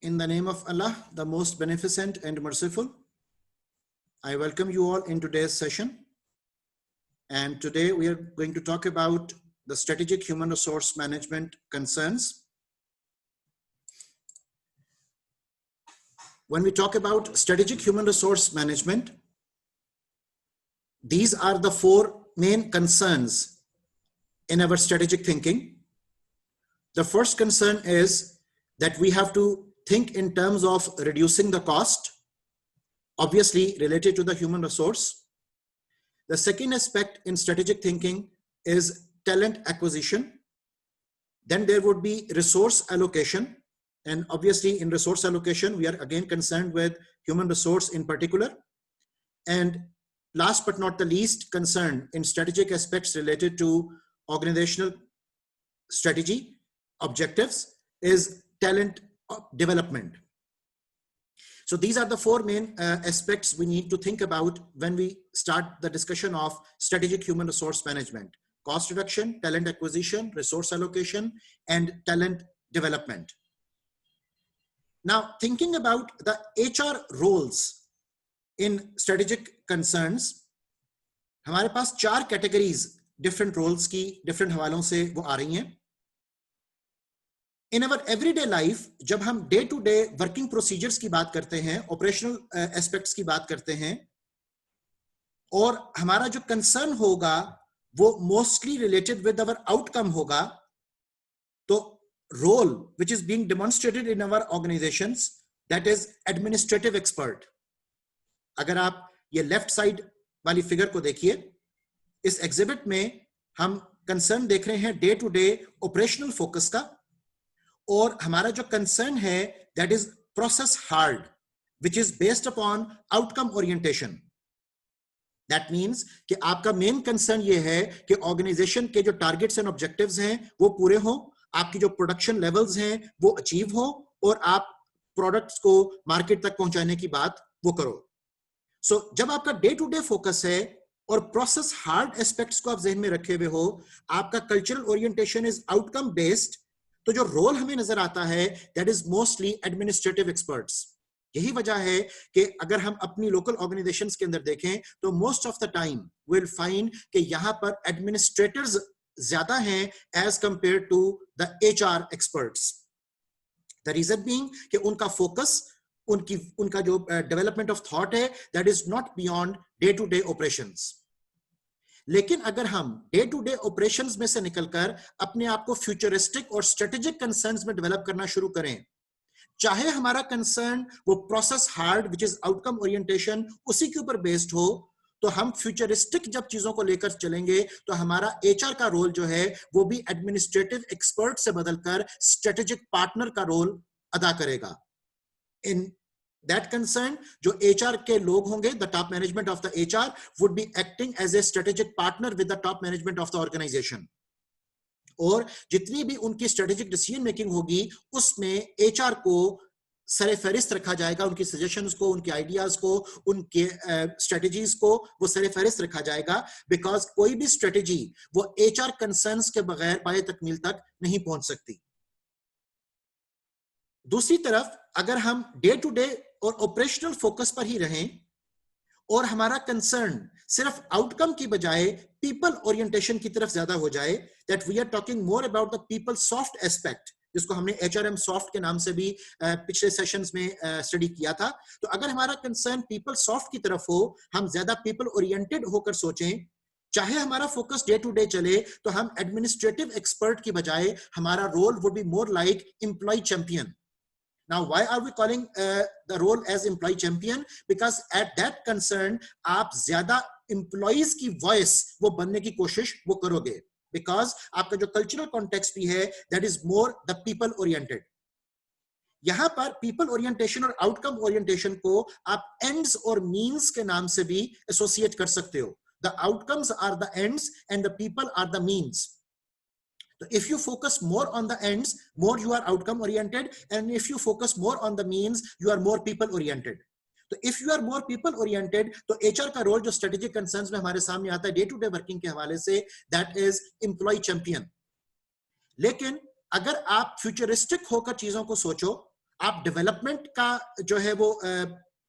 In the name of Allah, the most beneficent and merciful, I welcome you all in today's session. And today we are going to talk about the strategic human resource management concerns. When we talk about strategic human resource management, these are the four main concerns in our strategic thinking. The first concern is that we have to think in terms of reducing the cost, obviously related to the human resource. The second aspect in strategic thinking is talent acquisition. Then there would be resource allocation. And obviously in resource allocation, we are again concerned with human resource in particular. And last but not the least concern in strategic aspects related to organizational strategy objectives is talent development. So these are the four main aspects we need to think about when we start the discussion of strategic human resource management: cost reduction, talent acquisition, resource allocation, and talent development. Now, thinking about the HR roles in strategic concerns, हमारे पास चार categories different roles की different हवालों से वो आ रही हैं. In our everyday life, जब हम day to day working procedures की बात करते हैं, operational aspects की बात करते हैं, और हमारा जो concern होगा वो mostly related with our outcome होगा, तो role which is being demonstrated in our organizations, that is administrative expert. अगर आप ये left side वाली figure को देखिए, इस exhibit में हम concern देख रहे हैं day to day operational focus का, और हमारा जो कंसर्न है that is process hard, which is based upon outcome orientation. That means कि आपका मेन कंसर्न ये है कि ऑर्गेनाइजेशन के जो टारगेट्स एंड ऑब्जेक्टिव्स हैं वो पूरे हों, आपकी जो प्रोडक्शन लेवल्स हैं वो अचीव हो, और आप प्रोडक्ट्स को मार्केट तक पहुंचाने की बात वो करो. सो जब आपका डे टू डे फोकस है और प्रोसेस हार्ड एस्पेक्ट्स को आप ज़हन में रखे हुए हो, आपका cultural orientation is outcome based, तो जो रोल हमें नजर आता है that is mostly administrative experts. यही वजह है कि अगर हम अपनी लोकल ऑर्गेनाइजेशंस के अंदर देखें तो most of the time will find कि यहां पर एडमिनिस्ट्रेटर्स ज्यादा हैं as compare to the HR experts. The reason being कि उनका फोकस, उनका जो डेवलपमेंट ऑफ थॉट है that is not beyond day to day operations. लेकिन अगर हम डे टू डे ऑपरेशंस में से निकलकर अपने आप को फ्यूचरिस्टिक और स्ट्रेटेजिक कंसर्न्स में डेवलप करना शुरू करें, चाहे हमारा कंसर्न वो process hard which is outcome orientation उसी के ऊपर बेस्ड हो, तो हम फ्यूचरिस्टिक जब चीजों को लेकर चलेंगे तो हमारा एचआर का रोल जो है वो भी एडमिनिस्ट्रेटिव एक्सपर्ट से बदलकर स्ट्रेटेजिक पार्टनर का रोल अदा करेगा. इन that concern, जो HR के लोग होंगे, the top management of the HR would be acting as a strategic partner with the top management of the organization. और जितनी भी उनकी strategic decision making होगी उसमें HR को सरे फहरिस्त रखा जाएगा, उनकी suggestions को, उनके ideas को, उनके strategies को वो सरे फहरिस्त रखा जाएगा, because कोई भी strategy वो HR concerns के बगैर पाए तकमील तक नहीं पहुंच सकती. दूसरी तरफ अगर हम डे टू डे और ऑपरेशनल फोकस पर ही रहें और हमारा कंसर्न सिर्फ आउटकम की बजाय पीपल ओरिएंटेशन की तरफ ज्यादा हो जाए, that we are talking more about the people soft aspect, जिसको हमने एचआरएम सॉफ्ट के नाम से भी पिछले सेशंस में स्टडी किया था. तो अगर हमारा कंसर्न पीपल सॉफ्ट की तरफ हो, हम ज्यादा पीपल ओरिएंटेड होकर सोचें, चाहे हमारा फोकस डे टू डे चले, तो हम एडमिनिस्ट्रेटिव एक्सपर्ट की बजाय हमारा role would be more like employee champion. Now, why are we calling the role as employee champion? Because at that concern, आप ज़्यादा employees की voice वो बनने की कोशिश वो करोगे. Because आपका जो cultural context भी है, that is more the people oriented. यहाँ पर people orientation और outcome orientation को आप ends और means के नाम से भी associate कर सकते हो. The outcomes are the ends and the people are the means. So if you focus more on the ends, more you are outcome oriented, and if you focus more on the means, you are more people oriented. तो if you are more people oriented, तो HR का role जो strategic concerns में हमारे सामने आता है day to day working के हवाले से, that is employee champion. लेकिन अगर आप फ्यूचरिस्टिक होकर चीजों को सोचो, आप डेवलपमेंट का जो है वो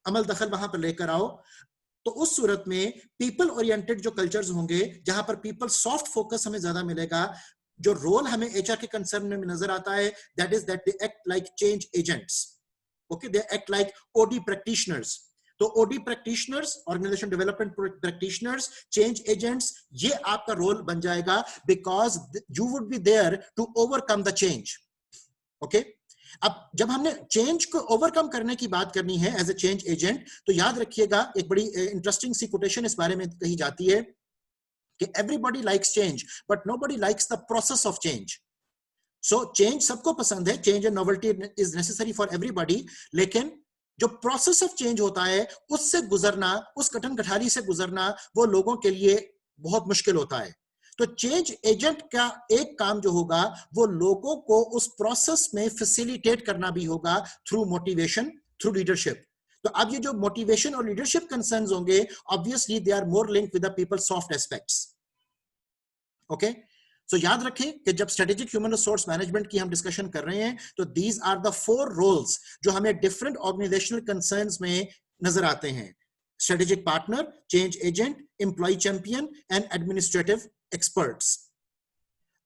अमल दखल वहां पर लेकर आओ, तो उस सूरत में पीपल ओरिएंटेड जो कल्चर्स होंगे, जहां पर पीपल सॉफ्ट फोकस हमें ज्यादा मिलेगा, जो रोल हमें एचआर के कंसर्न में नजर आता है, that is that they act like change agents. Okay, they act like OD practitioners. तो OD practitioners, organisation development practitioners, change agents, ये आपका रोल बन जाएगा, because you would be there to overcome the change. Okay, अब जब हमने change को overcome करने की बात करनी है एज ए चेंज एजेंट, तो याद रखिएगा एक बड़ी इंटरेस्टिंग सी कोटेशन इस बारे में कही जाती है कि everybody likes change but nobody likes the process of change. So change सबको पसंद है, change and novelty is necessary for everybody, लेकिन जो प्रोसेस ऑफ चेंज होता है उससे गुजरना, उस कठिन कठारी से गुजरना, वो लोगों के लिए बहुत मुश्किल होता है. तो चेंज एजेंट का एक काम जो होगा वो लोगों को उस प्रोसेस में फैसिलिटेट करना भी होगा थ्रू मोटिवेशन, थ्रू लीडरशिप. तो अब ये जो मोटिवेशन और लीडरशिप कंसर्न्स होंगे, obviously they are more linked with the people soft aspects. Okay, so याद रखें कि जब स्ट्रेटेजिक ह्यूमन रिसोर्स मैनेजमेंट की हम डिस्कशन कर रहे हैं, तो दीज आर द 4 रोल्स जो हमें डिफरेंट ऑर्गेनाइजेशनल कंसर्न्स में नजर आते हैं: strategic partner, change agent, employee champion and administrative experts.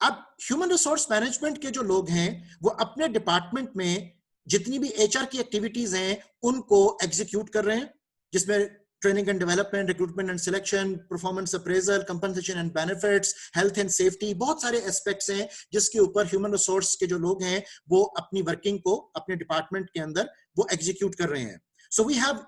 अब ह्यूमन रिसोर्स मैनेजमेंट के जो लोग हैं वो अपने डिपार्टमेंट में जितनी भी एचआर की एक्टिविटीज हैं उनको एग्जीक्यूट कर रहे हैं, जिसमें training and development, recruitment and selection, performance appraisal, compensation and benefits, health and safety, बहुत सारे एस्पेक्ट्स हैं जिसके ऊपर ह्यूमन रिसोर्स के जो लोग हैं वो अपनी वर्किंग को अपने डिपार्टमेंट के अंदर वो एग्जीक्यूट कर रहे हैं. So we have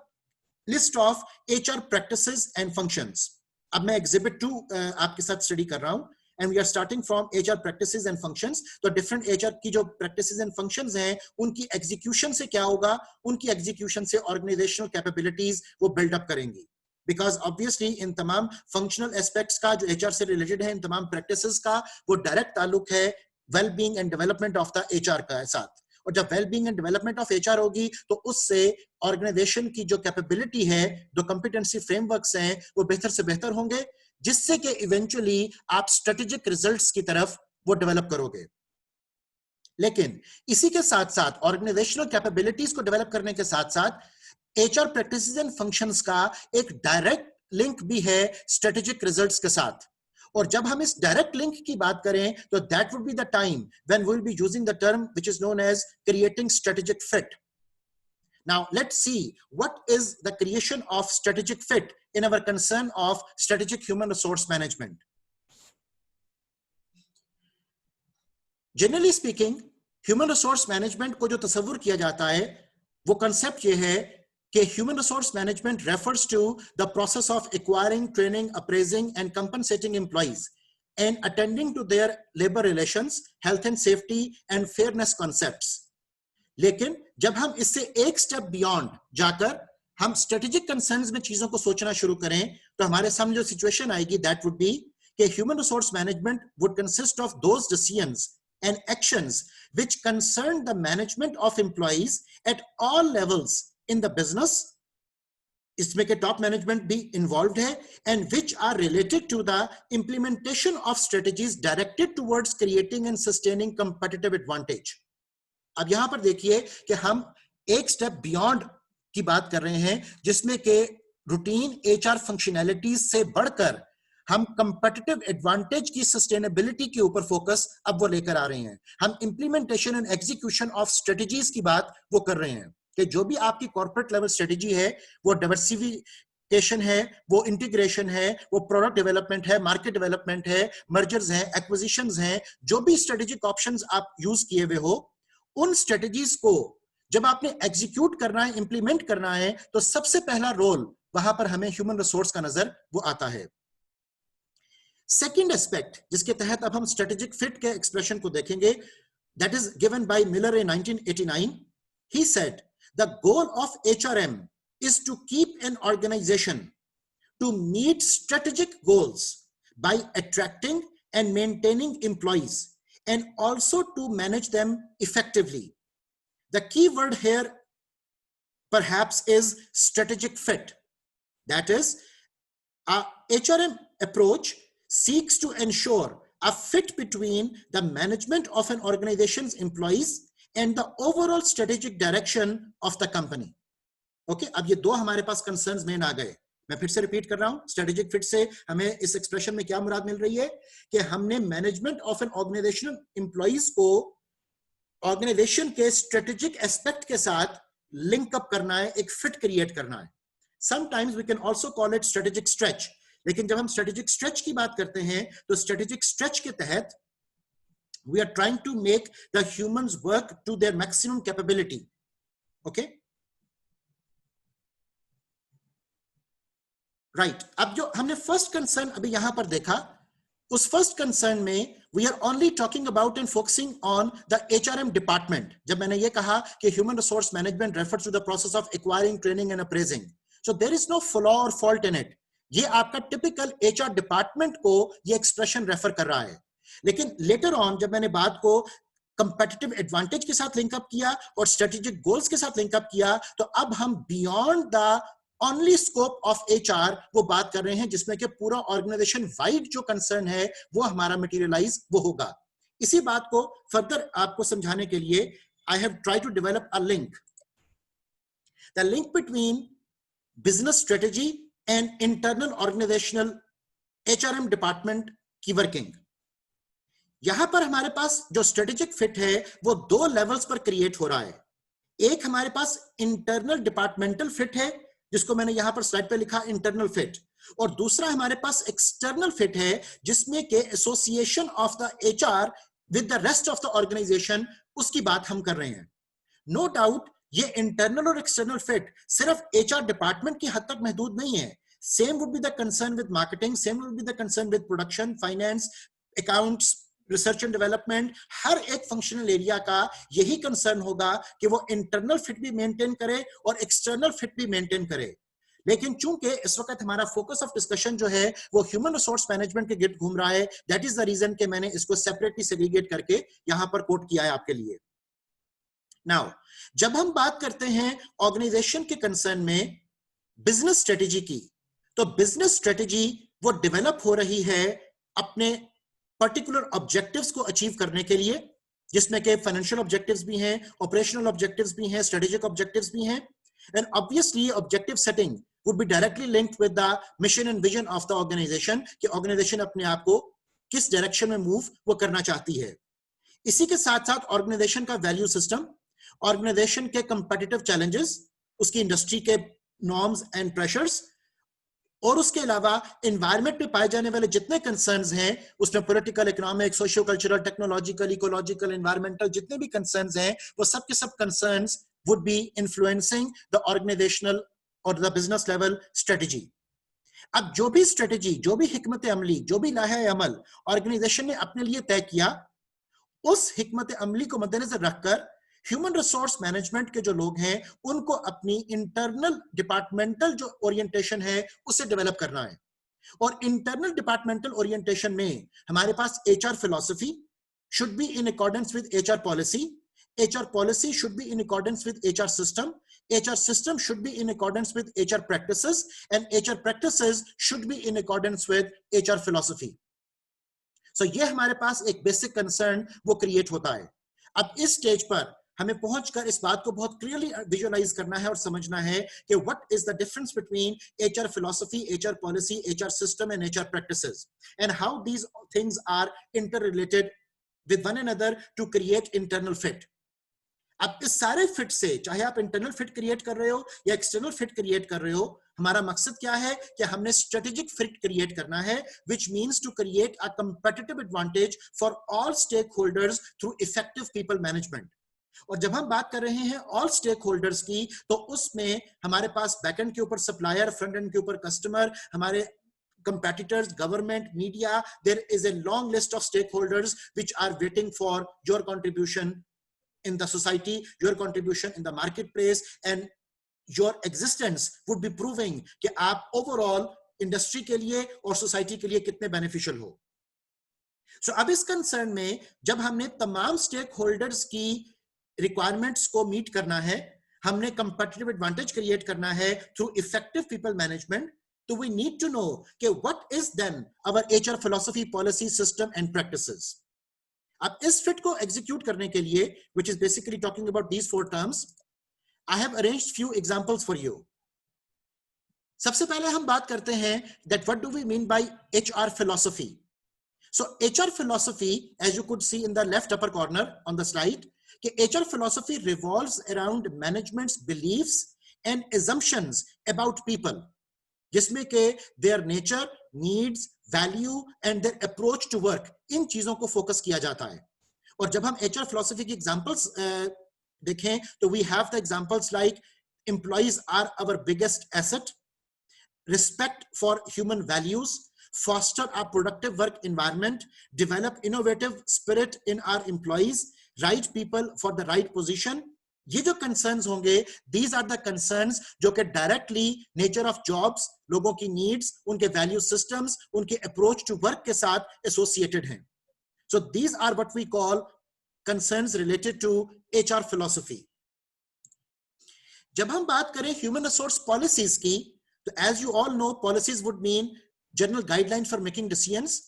list of HR practices and functions. अब मैं एग्जिबिट 2 आपके साथ स्टडी कर रहा हूं, and we are starting from HR practices and functions. तो different HR की जो practices and functions हैं उनकी execution से क्या होगा, उनकी execution से organizational capabilities वो build up करेंगी. Because obviously इन तमाम functional aspects का जो HR से related है, इन तमाम practices का वो direct ताल्लुक है well-being and development of the HR का साथ. और जब well-being and development of HR होगी तो उससे organization की जो capability है, जो competency frameworks हैं वो बेहतर से बेहतर होंगे, जिससे कि इवेंचुअली आप स्ट्रेटेजिक रिजल्ट्स की तरफ वो डेवलप करोगे. लेकिन इसी के साथ साथ ऑर्गेनाइजेशनल कैपेबिलिटीज को डेवलप करने के साथ साथ एचआर प्रैक्टिसेस एंड फंक्शंस का एक डायरेक्ट लिंक भी है स्ट्रेटेजिक रिजल्ट्स के साथ. और जब हम इस डायरेक्ट लिंक की बात करें तो that would be the time when we will be using the term which is known as creating strategic fit. Now let's see what is the creation of strategic fit in our concern of strategic human resource management. Generally speaking, human resource management को जो तस्वुर किया जाता है वो concept ये है कि human resource management refers to the process of acquiring, training, appraising and compensating employees and attending to their labor relations, health and safety and fairness concepts. लेकिन जब हम इससे एक स्टेप बियॉन्ड जाकर हम स्ट्रेटेजिक कंसर्न्स में चीजों को सोचना शुरू करें तो हमारे सामने जो सिचुएशन आएगी दैट वुड बी कि human resource management would consist of those decisions and actions which concern the management of employees at all levels in the business. इसमें के टॉप मैनेजमेंट भी इन्वॉल्व है and which are related to the implementation of strategies directed towards creating and sustaining competitive advantage. अब यहां पर देखिए कि हम एक स्टेप बियॉन्ड की बात कर रहे हैं जिसमें के रूटीन एचआर फंक्शनैलिटीज से बढ़कर हम कंपेटिटिव एडवांटेज की सस्टेनेबिलिटी के ऊपर फोकस अब वो लेकर आ रहे हैं. हम implementation and execution of strategies की बात वो कर रहे हैं कि जो भी आपकी कॉर्पोरेट लेवल स्ट्रेटजी है वो डाइवर्सिफिकेशन है, वो इंटीग्रेशन है, वो प्रोडक्ट डेवलपमेंट है, मार्केट डेवलपमेंट है, मर्जर्स हैं, एक्विजिशंस हैं, जो भी स्ट्रेटेजिक ऑप्शंस आप यूज किए हुए हो, उन स्ट्रेटजीज को जब आपने एग्जीक्यूट करना है, इंप्लीमेंट करना है, तो सबसे पहला रोल वहां पर हमें ह्यूमन रिसोर्स का नजर वो आता है. सेकंड एस्पेक्ट जिसके तहत अब हम स्ट्रेटेजिक फिट के एक्सप्रेशन को देखेंगे, that is given by Miller in 1989. He said the goal of HRM is to keep an organisation to meet strategic goals by attracting and maintaining employees and also to manage them effectively. The key word here perhaps is strategic fit. That is, our HRM approach seeks to ensure a fit between the management of an organization's employees and the overall strategic direction of the company. Okay अब ये दो हमारे पास concerns main आ गए. मैं फिर से repeat कर रहा हूं, स्ट्रेटेजिक फिट से हमें इस एक्सप्रेशन में क्या मुराद मिल रही है कि हमने management of an organisation employees को ऑर्गेनाइजेशन के स्ट्रेटेजिक एस्पेक्ट के साथ लिंक अप करना है, एक फिट क्रिएट करना है. Sometimes we can also call it strategic stretch. लेकिन जब हम स्ट्रेटेजिक स्ट्रेच की बात करते हैं तो स्ट्रेटेजिक स्ट्रेच के तहत we are trying to make the humans work to their maximum capability. Okay, right. अब जो हमने फर्स्ट कंसर्न अभी यहां पर देखा, उस फर्स्ट कंसर्न में we are only talking about and focusing on the HRM department. जब मैंने ये कहा कि human resource management refers to the process of acquiring, training and appraising, so there is no flaw or fault in it. ये आपका typical HR department को ये expression refer कर रहा है. लेकिन लेटर ऑन जब मैंने बात को कंपेटिटिव एडवांटेज के साथ लिंक अप किया और स्ट्रेटेजिक गोल्स के साथ लिंक अप किया, तो अब हम beyond the only scope of HR वो बात कर रहे हैं जिसमें कि पूरा ऑर्गेनाइजेशन वाइड जो कंसर्न है वो हमारा मटेरियलाइज वो होगा. इसी बात को फर्दर आपको समझाने के लिए I have try to develop a link, the link between business strategy and internal organisational HRM department की वर्किंग. यहां पर हमारे पास जो स्ट्रेटेजिक फिट है वो दो लेवल्स पर क्रिएट हो रहा है. एक हमारे पास इंटरनल डिपार्टमेंटल फिट है जिसको मैंने यहां पर स्लाइड पे लिखा इंटरनल फिट, और दूसरा हमारे पास एक्सटर्नल फिट है जिसमें के association of the HR with the rest of the organisation, उसकी बात हम कर रहे हैं. नो डाउट ये इंटरनल और एक्सटर्नल फिट सिर्फ HR डिपार्टमेंट की हद तक महदूद नहीं है. Same would be the concern with marketing, same would be the concern with production, finance, accounts, research and development. हर एक फंक्शनल एरिया का यही कंसर्न होगा कि वो इंटरनल फिट भी मेंटेन करे और एक्सटर्नल फिट भी मेंटेन करे. लेकिन चूंकि इस वक्त हमारा फोकस ऑफ डिस्कशन जो है वो ह्यूमन रिसोर्स मैनेजमेंट के गिर्द घूम रहा है, दैट इज द रीजन कि मैंने इसको सेपरेटली सेग्रीगेट करके यहां पर कोट किया है आपके लिए. नाउ जब हम बात करते हैं ऑर्गेनाइजेशन के कंसर्न में बिजनेस स्ट्रेटेजी की, तो बिजनेस स्ट्रेटेजी वो डेवलप हो रही है अपने पर्टिकुलर ऑब्जेक्टिव्स को अचीव करने के लिए, जिसमें के फाइनेंशियल ऑब्जेक्टिव्स भी हैं, ऑपरेशनल ऑब्जेक्टिव्स भी हैं, स्ट्रेटेजिक ऑब्जेक्टिव्स भी हैं. And obviously objective setting would be directly linked with the mission and vision of the organisation कि ऑर्गेनाइजेशन अपने आप को किस डायरेक्शन में मूव वो करना चाहती है. इसी के साथ साथ ऑर्गेनाइजेशन का वैल्यू सिस्टम, ऑर्गेनाइजेशन के कंपेटिटिव चैलेंजेस, उसकी इंडस्ट्री के नॉर्म्स एंड प्रेशर्स, और उसके अलावा एनवायरनमेंट में पाए जाने वाले जितने कंसर्न्स हैं उसमें political, economic, socio cultural, technological, ecological, environmental जितने भी कंसर्न्स हैं वो सब के सब concerns would be influencing the organisational और द बिजनेस लेवल स्ट्रेटेजी. अब जो भी स्ट्रेटेजी, जो भी हिकमत अमली, जो भी लाहे अमल ऑर्गेनाइजेशन ने अपने लिए तय किया, उस हिकमत अमली को मद्देनजर रखकर ह्यूमन रिसोर्स मैनेजमेंट के जो लोग हैं उनको अपनी इंटरनल डिपार्टमेंटल जो ओरिएंटेशन है उसे डेवलप करना है. और इंटरनल डिपार्टमेंटल ओरिएंटेशन में हमारे पास HR philosophy should be in accordance with HR policy, HR policy should be in accordance with HR system, HR system should be in accordance with HR practices, and HR practices should be in accordance with HR philosophy. So ये हमारे पास एक basic concern वो create होता है. अब इस stage पर हमें पहुंचकर इस बात को बहुत क्लियरली विजुअलाइज करना है और समझना है कि what is the difference between HR philosophy, HR policy, HR system and HR practices, and how these things are interrelated with one another to create internal fit. अब इस सारे फिट से, चाहे आप इंटरनल फिट क्रिएट कर रहे हो या एक्सटर्नल फिट क्रिएट कर रहे हो, हमारा मकसद क्या है कि हमने स्ट्रेटेजिक फिट क्रिएट करना है, which means to create a competitive advantage for all stakeholders through effective people management. और जब हम बात कर रहे हैं ऑल स्टेक होल्डर्स की, तो उसमें हमारे पास बैकएंड के ऊपर सप्लायर, फ्रंट एंड के ऊपर कस्टमर, हमारे competitors, government, media, there is a long list of stakeholders which are waiting for your contribution in the society, your contribution in the marketplace, and your existence would be proving कि आप overall industry के लिए और society के लिए कितने beneficial हो. So अब इस concern में जब हमने तमाम stakeholders की requirements को meet करना है, हमने competitive advantage create करना है through effective people management, so we need to know कि what is then our HR philosophy, policy, system and practices. अब इस फिट को एग्जीक्यूट करने के लिए, which is basically talking about these 4 terms, I have arranged few examples for you. सबसे पहले हम बात करते हैं that what do we mean by HR philosophy. So HR philosophy, as you could see in the left upper corner on the slide, कि HR philosophy revolves around management's beliefs and assumptions about people, जिसमें के their nature, needs, value and their approach to work, इन चीजों को focus किया जाता है. और जब हम HR philosophy की examples देखें तो we have the examples like employees are our biggest asset, respect for human values, foster a productive work environment, develop innovative spirit in our employees, right people for the right position. ये जो concerns होंगे, these are the concerns जो कि directly nature of jobs, लोगों की needs, उनके value systems, उनके approach to work के साथ associated हैं. So these are what we call concerns related to HR philosophy. जब हम बात करें human resource policies की, तो as you all know, policies would mean general guidelines for making decisions.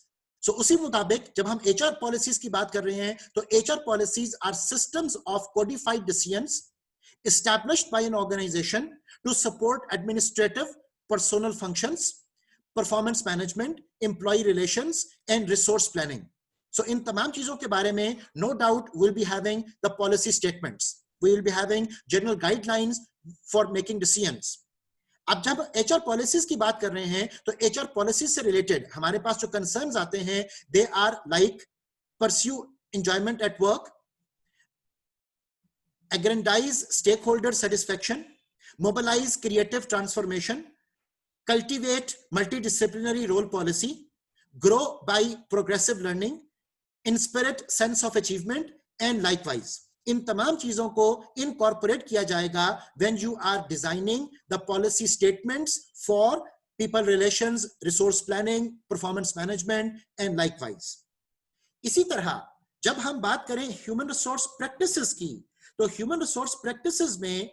So उसी मुताबिक जब हम HR policies की बात कर रहे हैं, तो HR policies are systems of codified decisions established by an organization to support administrative, personal functions, performance management, employee relations, and resource planning. So इन तमाम चीजों के बारे में no doubt we'll be having the policy statements. We will be having general guidelines for making decisions. अब जब HR policies की बात कर रहे हैं, तो HR policies से related हमारे पास जो concerns आते हैं, they are like pursue enjoyment at work, aggrandize stakeholder satisfaction, mobilize creative transformation, cultivate multidisciplinary role policy, grow by progressive learning, inspirit sense of achievement, and likewise. इन तमाम चीजों को incorporate किया जाएगा when you are designing the policy statements for people relations, resource planning, performance management, and likewise. इसी तरह जब हम बात करें human resource practices की, तो human resource practices में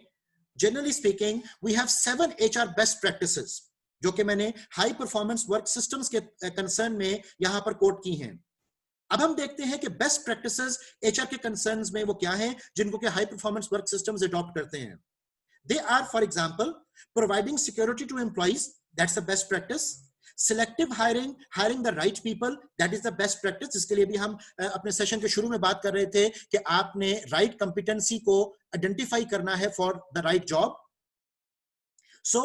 generally speaking we have 7 HR best practices जो कि मैंने high performance work systems के concern में यहां पर कोट की हैं. अब हम देखते हैं कि बेस्ट प्रैक्टिसेस एचआर के कंसर्न्स में वो क्या हैं जिनको कि high performance work systems adopt करते हैं. They are for example providing security to employees, that's the best practice. Selective hiring, hiring the right people, that is the best practice, जिसके लिए भी हम अपने सेशन के शुरू में बात कर रहे थे कि आपने राइट कंपिटेंसी को आइडेंटिफाई करना है for the right job. So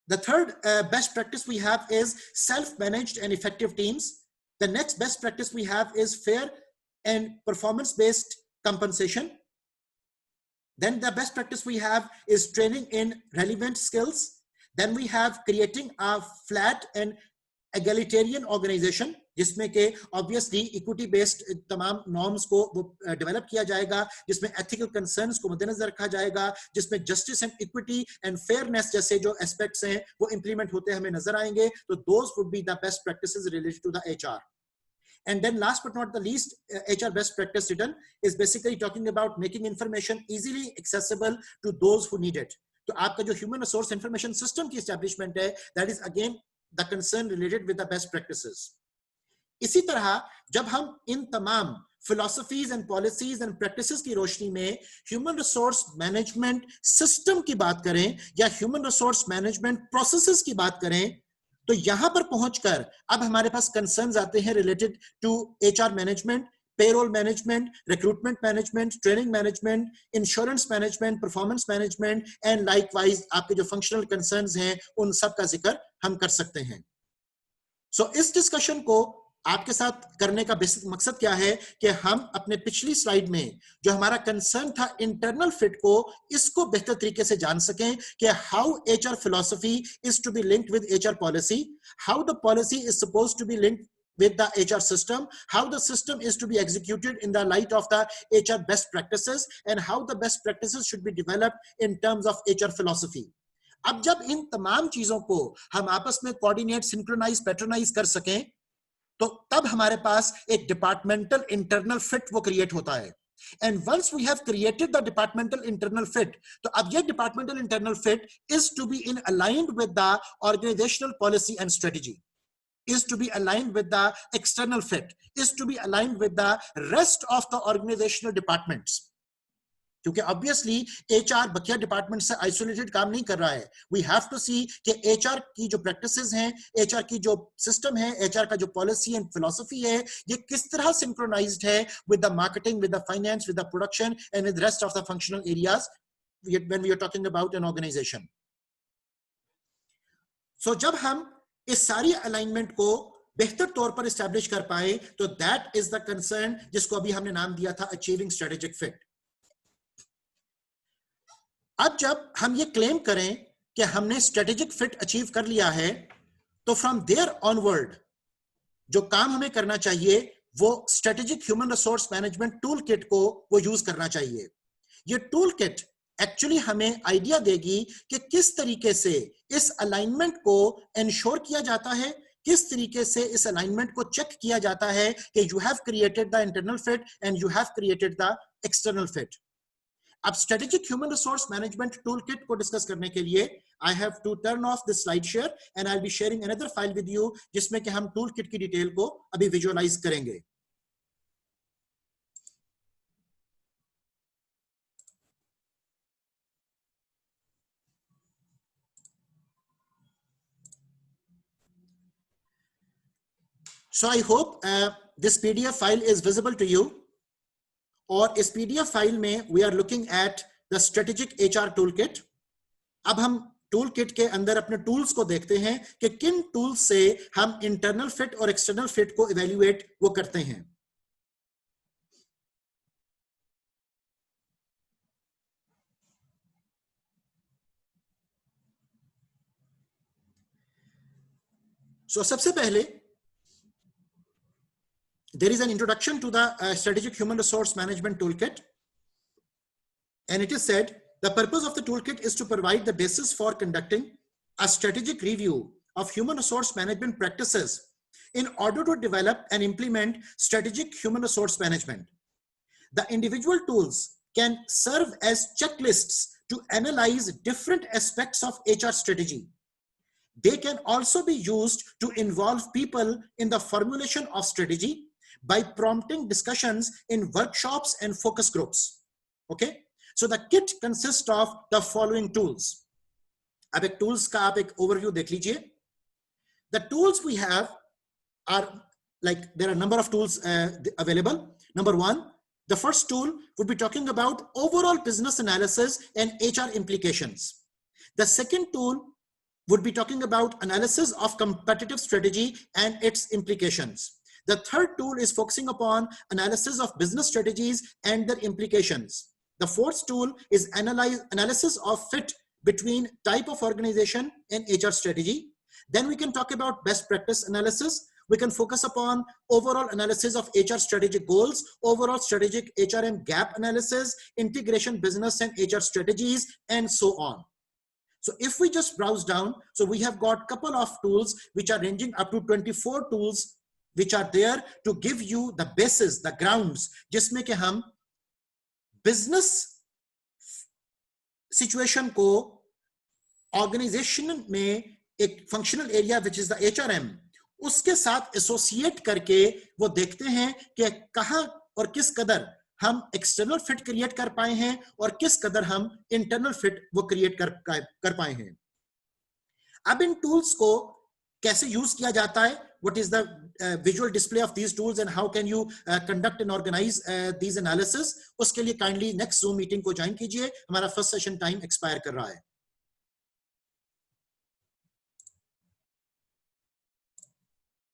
the third best practice we have is self managed and effective teams. The next best practice we have is fair and performance-based compensation. Then the best practice we have is training in relevant skills. Then we have creating a flat and egalitarian organization, जिसमें के obviously equity based तमाम norms को develop किया जाएगा, जिसमें ethical concerns को मद्देनजर रखा जाएगा, जिसमें justice and equity and fairness जैसे जो aspects हैं वो implement होते हमें नजर आएंगे. तो those would be the best practices related to the HR. And then last but not the least, HR best practice written is basically talking about making information easily accessible to those who need it. तो आपका जो human resource information system की establishment है, that is again the concern related with the best practices. इसी तरह जब हम इन तमाम philosophies and policies and practices की रोशनी में human resource management system की बात करें या human resource management processes की बात करें, तो यहां पर पहुंचकर अब हमारे पास concerns आते हैं related to HR management, payroll management, recruitment management, training management, insurance management, performance management, and likewise आपके जो functional concerns हैं उन सब का जिक्र हम कर सकते हैं. So इस discussion को आपके साथ करने का बेसिक मकसद क्या है कि हम अपने पिछली स्लाइड में जो हमारा कंसर्न था इंटरनल फिट को, इसको बेहतर तरीके से जान सकें कि how HR philosophy is to be linked with HR policy, how the policy is supposed to be linked with the HR system, how the system is to be executed in the light of the HR best practices, and how the best practices should be developed in terms of HR philosophy. अब जब इन तमाम चीजों को हम आपस में coordinate, synchronise, patronise कर सकें, तो तब हमारे पास एक डिपार्टमेंटल इंटरनल फिट वो क्रिएट होता है. And once we have created the departmental internal fit, तो अब ये departmental internal fit is to be in aligned with the organizational policy and strategy. is to be aligned with the external fit, is to be aligned with the rest of the organizational departments. क्योंकि obviously HR बकिया department से isolated काम नहीं कर रहा है. We have to see कि HR की जो प्रैक्टिसेस हैं, HR की जो सिस्टम है, HR का जो पॉलिसी एंड फिलॉसफी है, ये किस तरह सिंक्रोनाइज्ड है with the marketing, with the finance, with the production and with the rest of the functional areas when we are talking about an organization. So जब हम इस सारी अलाइनमेंट को बेहतर तौर पर एस्टैब्लिश कर पाए, तो दैट इज द कंसर्न जिसको अभी हमने नाम दिया था अचीविंग स्ट्रेटेजिक फिट. अब जब हम ये क्लेम करें कि हमने स्ट्रेटेजिक फिट अचीव कर लिया है, तो फ्रॉम देयर ऑनवर्ड जो काम हमें करना चाहिए वो strategic human resource management tool kit को वो यूज करना चाहिए. ये टूल किट एक्चुअली हमें आइडिया देगी कि किस तरीके से इस अलाइनमेंट को इंश्योर किया जाता है, किस तरीके से इस अलाइनमेंट को चेक किया जाता है कि you have created the internal fit and you have created the external fit. अब strategic human resource management tool kit को डिस्कस करने के लिए I have to turn off this slide share and I will be sharing another file with you जिसमें कि हम tool kit की detail को अभी विजुअलाइज करेंगे. So I hope this PDF file is visible to you. और इस PDF file में we are looking at the strategic HR toolkit. अब हम टूल किट के अंदर अपने टूल्स को देखते हैं कि किन टूल्स से हम इंटरनल फिट और एक्सटर्नल फिट को इवेल्युएट वो करते हैं. So सबसे पहले there is an introduction to the strategic human resource management toolkit, and it is said the purpose of the toolkit is to provide the basis for conducting a strategic review of human resource management practices in order to develop and implement strategic human resource management. The individual tools can serve as checklists to analyze different aspects of HR strategy. They can also be used to involve people in the formulation of strategy by prompting discussions in workshops and focus groups. Okay, so the kit consists of the following tools. अब एक tools का आप एक overview देख लीजिए. The tools we have are like there are a number of tools available. Number one, the first tool would be talking about overall business analysis and HR implications. The second tool would be talking about analysis of competitive strategy and its implications. The third tool is focusing upon analysis of business strategies and their implications. The fourth tool is analysis of fit between type of organization and HR strategy. Then we can talk about best practice analysis. We can focus upon overall analysis of HR strategic goals, overall strategic HRM gap analysis, integration business and HR strategies, and so on. So if we just browse down, so we have got a couple of tools which are ranging up to 24 tools which are there to give you the basis, the grounds, जिसमें कि हम business situation को organization में एक functional area which is the HRM उसके साथ associate करके वो देखते हैं कि कहाँ और किस कदर हम एक्सटर्नल फिट क्रिएट कर पाए हैं और किस कदर हम इंटरनल फिट वो क्रिएट कर पाए हैं. अब इन टूल्स को कैसे यूज किया जाता है, what is the visual display of these tools and how can you conduct and organize these analysis, उसके लिए काइंडली नेक्स्ट Zoom मीटिंग को ज्वाइन कीजिए. हमारा फर्स्ट सेशन टाइम एक्सपायर कर रहा है.